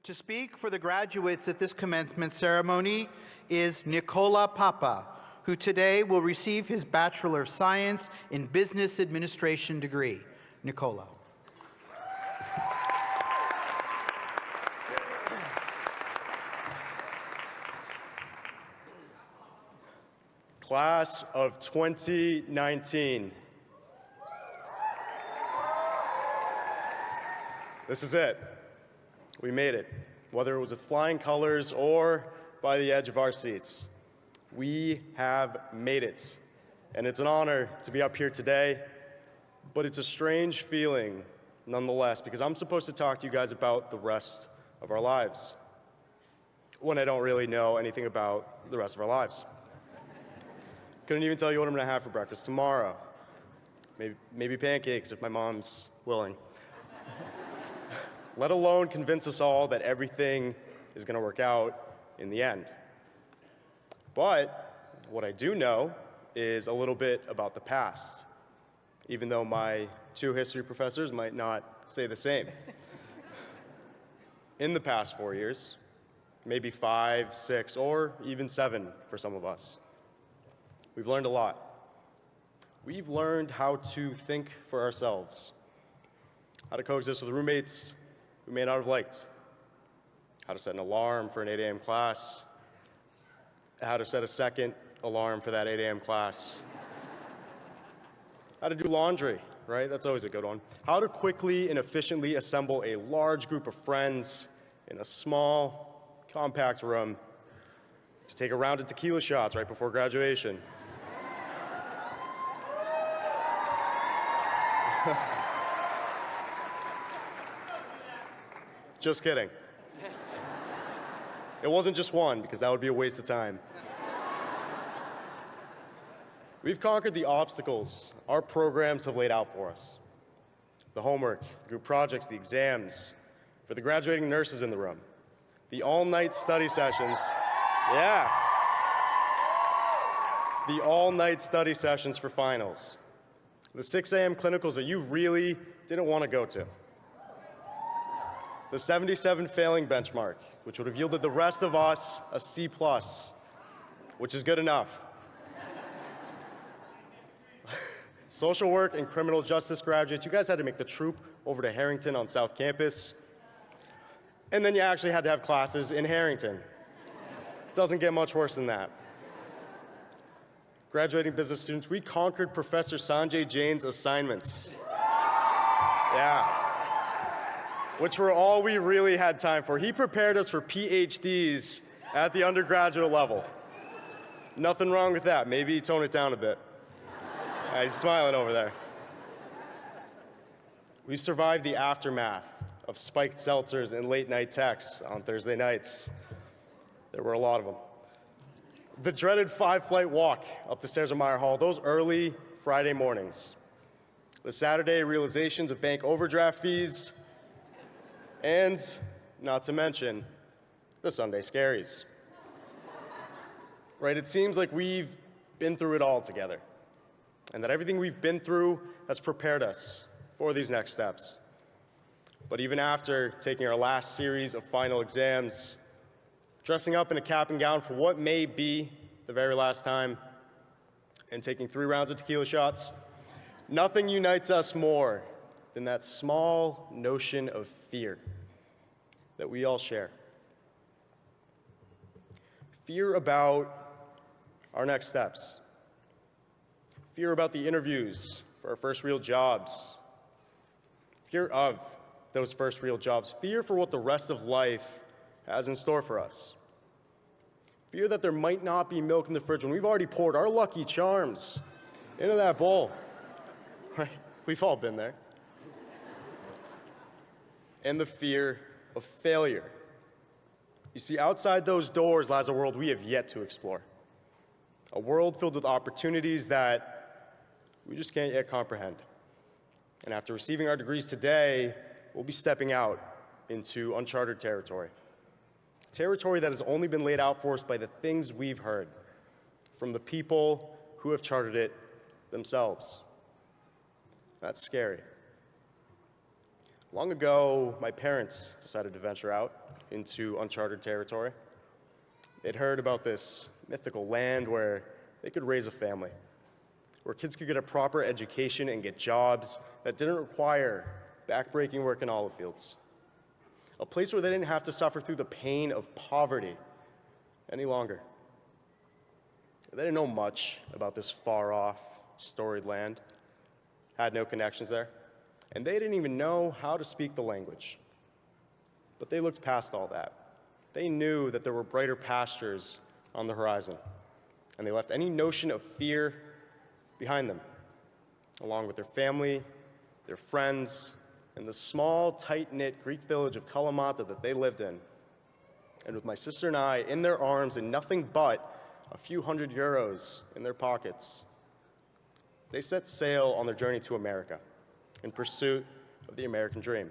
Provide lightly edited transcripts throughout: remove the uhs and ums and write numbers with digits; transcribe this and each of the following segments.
To speak for the graduates at this commencement ceremony is Nikolla Papa, who today will receive his Bachelor of Science in Business Administration degree. Nikolla. Class of 2019. This is it. We made it, whether it was with flying colors or by the edge of our seats. We have made it, and it's an honor to be up here today, but it's a strange feeling nonetheless, because I'm supposed to talk to you guys about the rest of our lives, when I don't really know anything about the rest of our lives. Couldn't even tell you what I'm gonna have for breakfast tomorrow. Maybe pancakes if my mom's willing. Let alone convince us all that everything is gonna work out in the end. But what I do know is a little bit about the past, even though my two history professors might not say the same. In the past 4 years, maybe 5, 6, or even 7 for some of us, we've learned a lot. We've learned how to think for ourselves, how to coexist with roommates we may not have liked, how to set an alarm for an 8 a.m. class, how to set a second alarm for that 8 a.m. class, how to do laundry, right? That's always a good one. How to quickly and efficiently assemble a large group of friends in a small, compact room to take a round of tequila shots right before graduation. Just kidding. It wasn't just one, because that would be a waste of time. We've conquered the obstacles our programs have laid out for us. The homework, the group projects, the exams, for the graduating nurses in the room, the all-night study sessions. Yeah. The all-night study sessions for finals. The 6 a.m. clinicals that you really didn't want to go to. The 77 failing benchmark, which would have yielded the rest of us a C+, which is good enough. Social work and criminal justice graduates, you guys had to make the troop over to Harrington on South Campus. And then you actually had to have classes in Harrington. Doesn't get much worse than that. Graduating business students, we conquered Professor Sanjay Jain's assignments. Yeah. Which were all we really had time for. He prepared us for PhDs at the undergraduate level. Nothing wrong with that. Maybe tone it down a bit. He's smiling over there. We've survived the aftermath of spiked seltzers and late night texts on Thursday nights. There were a lot of them. The dreaded 5-flight walk up the stairs of Meyer Hall, those early Friday mornings. The Saturday realizations of bank overdraft fees, and not to mention the Sunday scaries. Right, it seems like we've been through it all together, and that everything we've been through has prepared us for these next steps. But even after taking our last series of final exams, dressing up in a cap and gown for what may be the very last time, and taking 3 rounds of tequila shots, nothing unites us more than that small notion of fear that we all share. Fear about our next steps. Fear about the interviews for our first real jobs. Fear of those first real jobs. Fear for what the rest of life has in store for us. Fear that there might not be milk in the fridge when we've already poured our Lucky Charms into that bowl. Right? We've all been there. And the fear of failure. You see, outside those doors lies a world we have yet to explore. A world filled with opportunities that we just can't yet comprehend. And after receiving our degrees today, we'll be stepping out into uncharted territory. Territory that has only been laid out for us by the things we've heard from the people who have charted it themselves. That's scary. Long ago, my parents decided to venture out into uncharted territory. They'd heard about this mythical land where they could raise a family, where kids could get a proper education and get jobs that didn't require backbreaking work in olive fields. A place where they didn't have to suffer through the pain of poverty any longer. They didn't know much about this far-off, storied land, had no connections there, and they didn't even know how to speak the language. But they looked past all that. They knew that there were brighter pastures on the horizon, and they left any notion of fear behind them, along with their family, their friends, and the small, tight-knit Greek village of Kalamata that they lived in. And with my sister and I in their arms and nothing but a few €100 in their pockets, they set sail on their journey to America in pursuit of the American dream.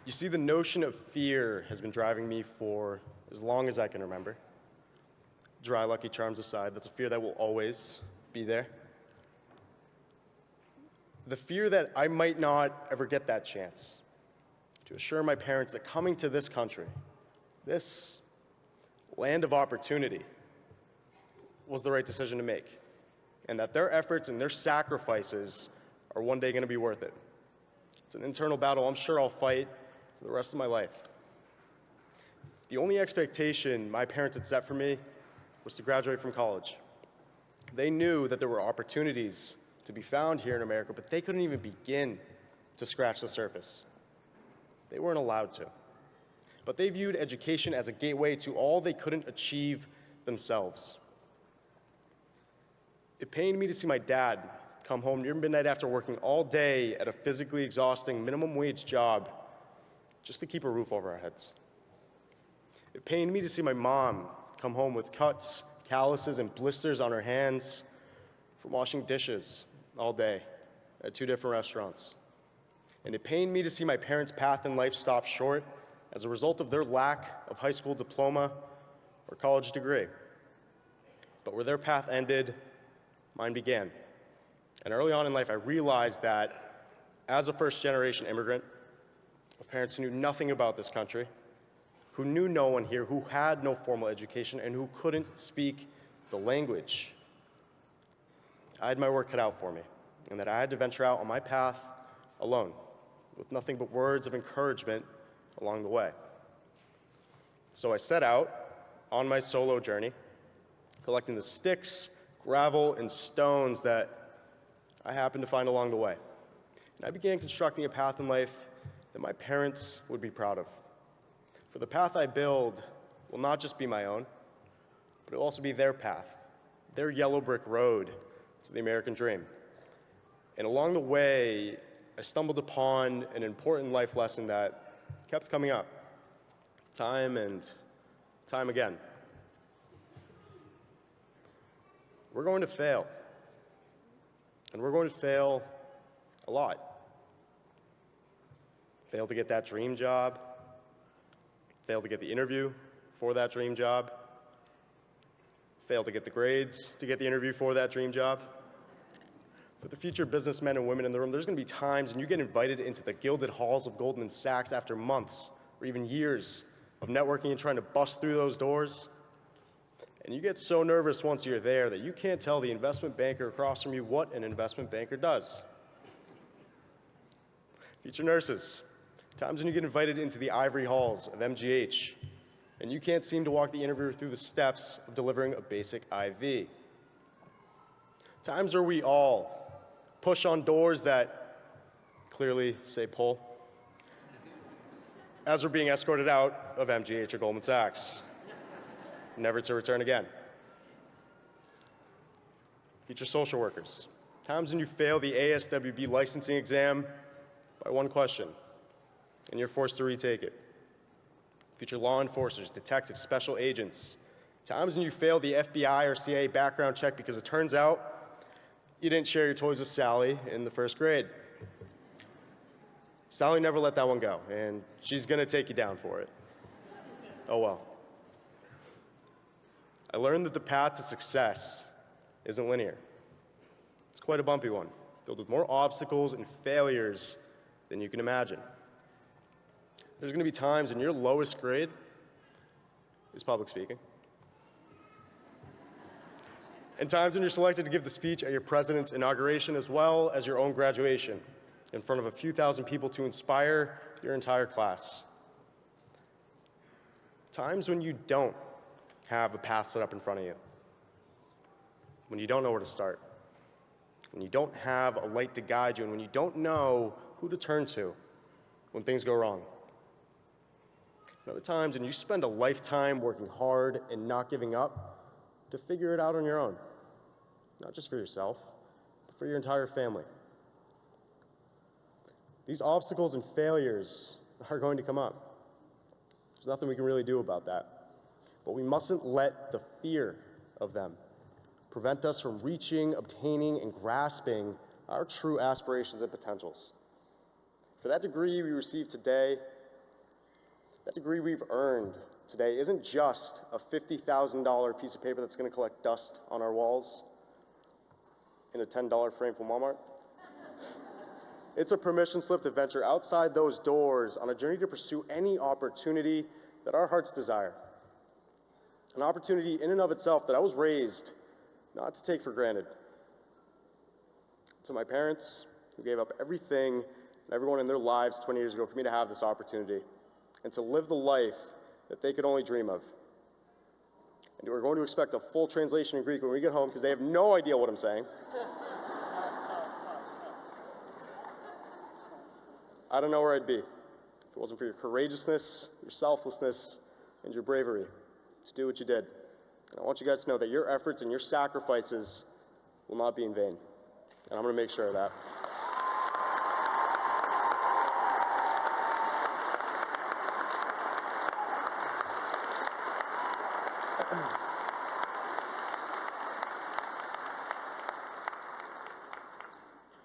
You see, the notion of fear has been driving me for as long as I can remember. Dry Lucky Charms aside, that's a fear that will always be there. The fear that I might not ever get that chance to assure my parents that coming to this country, this land of opportunity, was the right decision to make, and that their efforts and their sacrifices are one day going to be worth it. It's an internal battle I'm sure I'll fight for the rest of my life. The only expectation my parents had set for me was to graduate from college. They knew that there were opportunities to be found here in America, but they couldn't even begin to scratch the surface. They weren't allowed to. But they viewed education as a gateway to all they couldn't achieve themselves. It pained me to see my dad come home near midnight after working all day at a physically exhausting minimum wage job just to keep a roof over our heads. It pained me to see my mom come home with cuts, calluses, and blisters on her hands from washing dishes all day at 2 different restaurants. And it pained me to see my parents' path in life stop short as a result of their lack of high school diploma or college degree. But where their path ended, mine began. And early on in life, I realized that as a first-generation immigrant, with parents who knew nothing about this country, who knew no one here, who had no formal education, and who couldn't speak the language, I had my work cut out for me, and that I had to venture out on my path alone, with nothing but words of encouragement along the way. So I set out on my solo journey, collecting the sticks, gravel, and stones that I happened to find along the way. And I began constructing a path in life that my parents would be proud of. For the path I build will not just be my own, but it will also be their path, their yellow brick road to the American dream. And along the way, I stumbled upon an important life lesson that kept coming up, time and time again. We're going to fail, and we're going to fail a lot. Fail to get that dream job, fail to get the interview for that dream job, fail to get the grades to get the interview for that dream job. For the future businessmen and women in the room, there's going to be times when you get invited into the gilded halls of Goldman Sachs after months or even years of networking and trying to bust through those doors. And you get so nervous once you're there that you can't tell the investment banker across from you what an investment banker does. Future nurses, times when you get invited into the ivory halls of MGH and you can't seem to walk the interviewer through the steps of delivering a basic IV. Times where we all push on doors that clearly say pull as we're being escorted out of MGH or Goldman Sachs, never to return again. Future social workers, times when you fail the ASWB licensing exam by one question and you're forced to retake it. Future law enforcers, detectives, special agents, times when you fail the FBI or CIA background check because it turns out you didn't share your toys with Sally in the first grade. Sally never let that one go, and she's gonna take you down for it. Oh well. I learned that the path to success isn't linear. It's quite a bumpy one, filled with more obstacles and failures than you can imagine. There's going to be times in your lowest grade is public speaking, and times when you're selected to give the speech at your president's inauguration as well as your own graduation in front of a few thousand people to inspire your entire class. Times when you don't have a path set up in front of you, when you don't know where to start, when you don't have a light to guide you, and when you don't know who to turn to when things go wrong. And other times when you spend a lifetime working hard and not giving up to figure it out on your own, not just for yourself, but for your entire family. These obstacles and failures are going to come up. There's nothing we can really do about that. But we mustn't let the fear of them prevent us from reaching, obtaining, and grasping our true aspirations and potentials. For that degree we receive today, that degree we've earned today isn't just a $50,000 piece of paper that's going to collect dust on our walls in a $10 frame from Walmart. It's a permission slip to venture outside those doors on a journey to pursue any opportunity that our hearts desire. An opportunity in and of itself that I was raised not to take for granted. To my parents, who gave up everything and everyone in their lives 20 years ago for me to have this opportunity and to live the life that they could only dream of. And we're going to expect a full translation in Greek when we get home because they have no idea what I'm saying. I don't know where I'd be if it wasn't for your courageousness, your selflessness, and your bravery to do what you did. And I want you guys to know that your efforts and your sacrifices will not be in vain. And I'm going to make sure of that.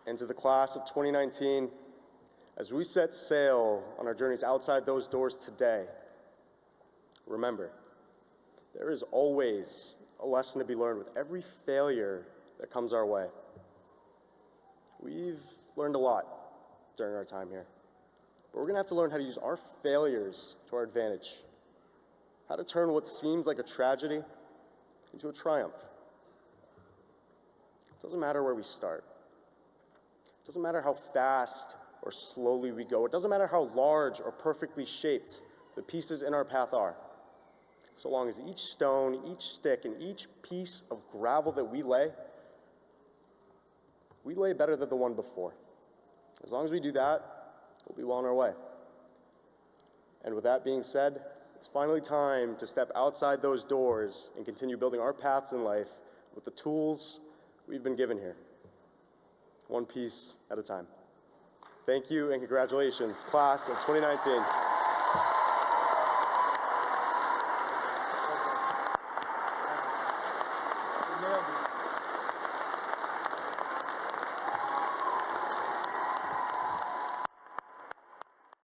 And to the class of 2019, as we set sail on our journeys outside those doors today, remember, there is always a lesson to be learned with every failure that comes our way. We've learned a lot during our time here, but we're going to have to learn how to use our failures to our advantage, how to turn what seems like a tragedy into a triumph. It doesn't matter where we start. It doesn't matter how fast or slowly we go. It doesn't matter how large or perfectly shaped the pieces in our path are. So long as each stone, each stick, and each piece of gravel that we lay better than the one before. As long as we do that, we'll be well on our way. And with that being said, it's finally time to step outside those doors and continue building our paths in life with the tools we've been given here, one piece at a time. Thank you and congratulations, class of 2019.